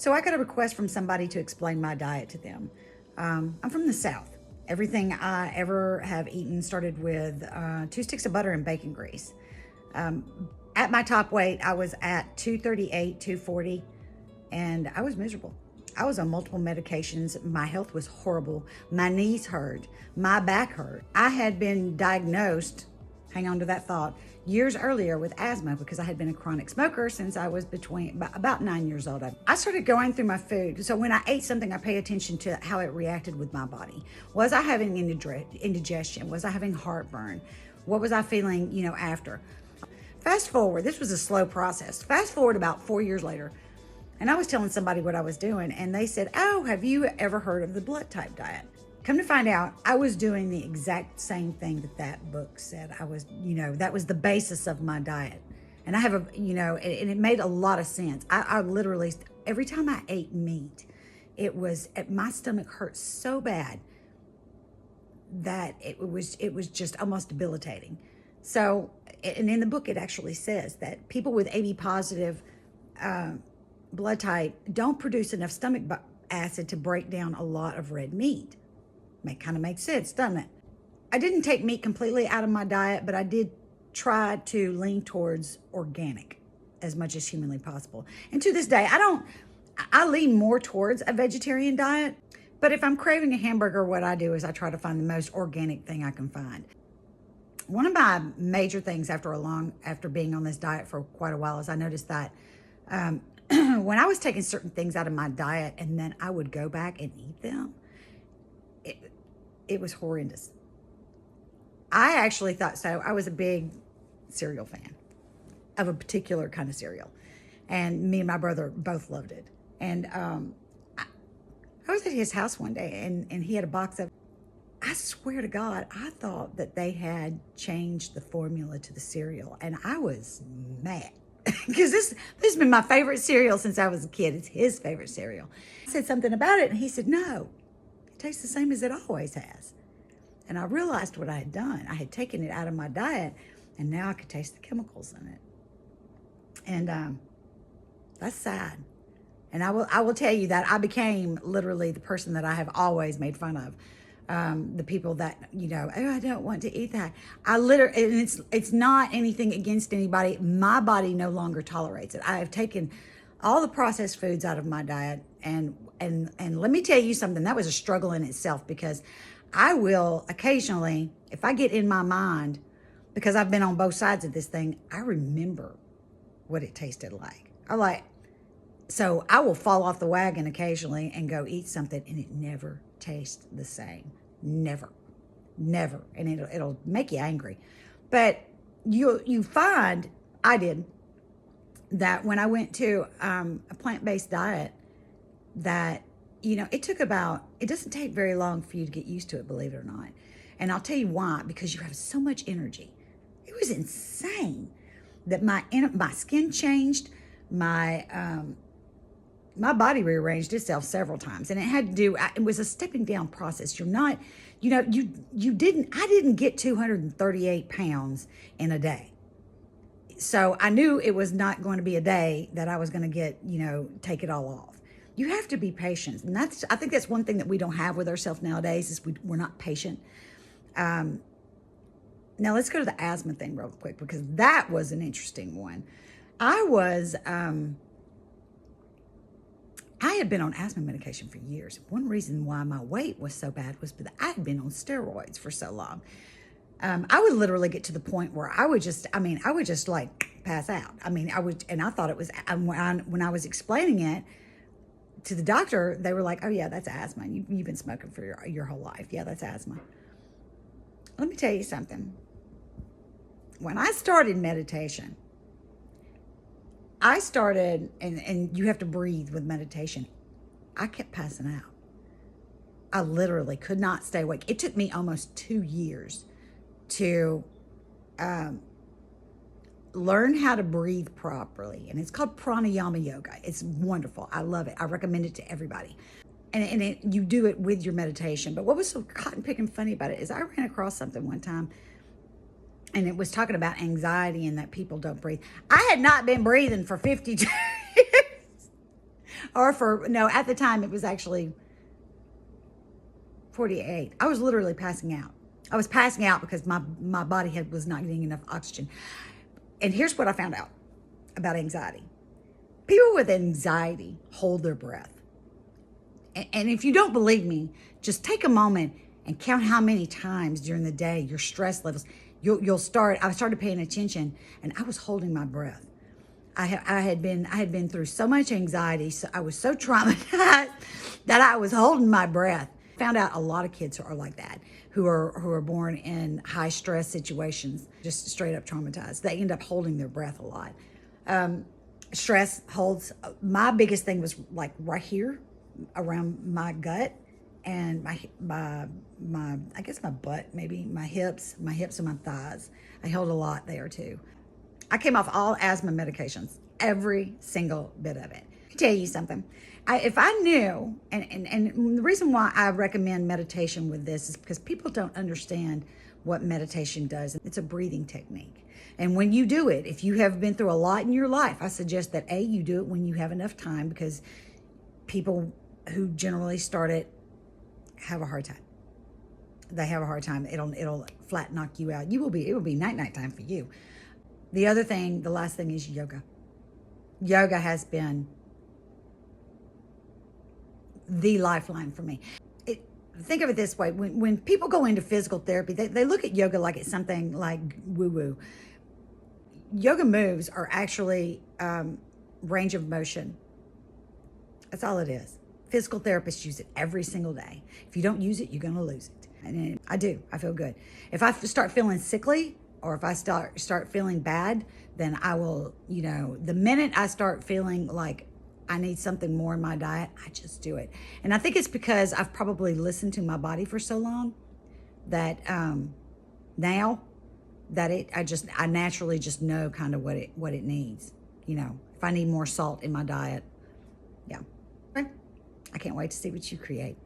So I got a request from somebody to explain my diet to them. I'm from the South. Everything I ever have eaten started with 2 sticks of butter and bacon grease. At my top weight, I was at 238, 240, and I was miserable. I was on multiple medications. My health was horrible. My knees hurt. My back hurt. I had been diagnosed, hang on to that thought, years earlier with asthma because I had been a chronic smoker since I was about 9 years old. I started going through my food. So when I ate something, I pay attention to how it reacted with my body. Was I having indigestion? Was I having heartburn? What was I feeling, after? Fast forward, this was a slow process. Fast forward about 4 years later, and I was telling somebody what I was doing, and they said, "Oh, have you ever heard of the blood type diet?" Come to find out, I was doing the exact same thing that book said. That was the basis of my diet. And I have and it made a lot of sense. I literally, every time I ate meat, my stomach hurt so bad that it was just almost debilitating. So, and in the book, it actually says that people with AB positive blood type don't produce enough stomach acid to break down a lot of red meat. Kind of makes sense, doesn't it? I didn't take meat completely out of my diet, but I did try to lean towards organic as much as humanly possible. And to this day, I lean more towards a vegetarian diet. But if I'm craving a hamburger, what I do is I try to find the most organic thing I can find. One of my major things after being on this diet for quite a while is I noticed that when I was taking certain things out of my diet and then I would go back and eat them, it was horrendous. I actually thought so. I was a big cereal fan of a particular kind of cereal. And me and my brother both loved it. And I was at his house one day and he had a box of, I swear to God, I thought that they had changed the formula to the cereal. And I was mad because this has been my favorite cereal since I was a kid. It's his favorite cereal. I said something about it and he said, "No, tastes the same as it always has." And I realized what I had done. I had taken it out of my diet, and now I could taste the chemicals in it. And that's sad. And I will tell you that I became literally the person that I have always made fun of. The people that, "Oh, I don't want to eat that." And it's not anything against anybody. My body no longer tolerates it. I have taken all the processed foods out of my diet, and let me tell you something, that was a struggle in itself, because I will occasionally, if I get in my mind, because I've been on both sides of this thing, I remember what it tasted like. So I will fall off the wagon occasionally and go eat something and it never tastes the same. Never. And it'll make you angry. But you find, I did, that when I went to a plant-based diet, that, it doesn't take very long for you to get used to it, believe it or not. And I'll tell you why, because you have so much energy. It was insane that my skin changed, my body rearranged itself several times, and it was a stepping down process. You're not, I didn't get 238 pounds in a day. So I knew it was not going to be a day that I was going to take it all off. You have to be patient. And I think that's one thing that we don't have with ourselves nowadays is we're not patient. Now let's go to the asthma thing real quick, because that was an interesting one. I had been on asthma medication for years. One reason why my weight was so bad was because I had been on steroids for so long. I would literally get to the point where I would just like pass out. And I thought it was, when I was explaining it to the doctor, they were like, "Oh yeah, that's asthma. You've been smoking for your whole life. Yeah, that's asthma." Let me tell you something. When I started meditation, and you have to breathe with meditation, I kept passing out. I literally could not stay awake. It took me almost 2 years to learn how to breathe properly. And it's called pranayama yoga. It's wonderful. I love it. I recommend it to everybody. And you do it with your meditation. But what was so cotton picking funny about it is I ran across something one time and it was talking about anxiety and that people don't breathe. I had not been breathing for 52 years. Or for, no, at the time it was actually 48. I was literally passing out. I was passing out because my body was not getting enough oxygen. And here's what I found out about anxiety. People with anxiety hold their breath. And if you don't believe me, just take a moment and count how many times during the day your stress levels. I started paying attention, and I was holding my breath. I had been through so much anxiety, so I was so traumatized that I was holding my breath. Found out a lot of kids are like that, who are born in high stress situations, just straight up traumatized. They end up holding their breath a lot. Stress holds. My biggest thing was like right here, around my gut, and my I guess my butt, maybe my hips and my thighs. I held a lot there too. I came off all asthma medications, every single bit of it. I can tell you something. If I knew, and the reason why I recommend meditation with this is because people don't understand what meditation does. It's a breathing technique. And when you do it, if you have been through a lot in your life, I suggest that you do it when you have enough time, because people who generally start it have a hard time. They have a hard time. It'll flat knock you out. It will be night time for you. The last thing is yoga. Yoga has been the lifeline for me. Think of it this way. When people go into physical therapy, they look at yoga like it's something like woo-woo. Yoga moves are actually range of motion. That's all it is. Physical therapists use it every single day. If you don't use it, you're going to lose it. And I do. I feel good. If I start feeling sickly, or if I start feeling bad, then I will, the minute I start feeling like I need something more in my diet, I just do it. And I think it's because I've probably listened to my body for so long that now that I naturally just know kind of what it needs. If I need more salt in my diet, yeah. I can't wait to see what you create.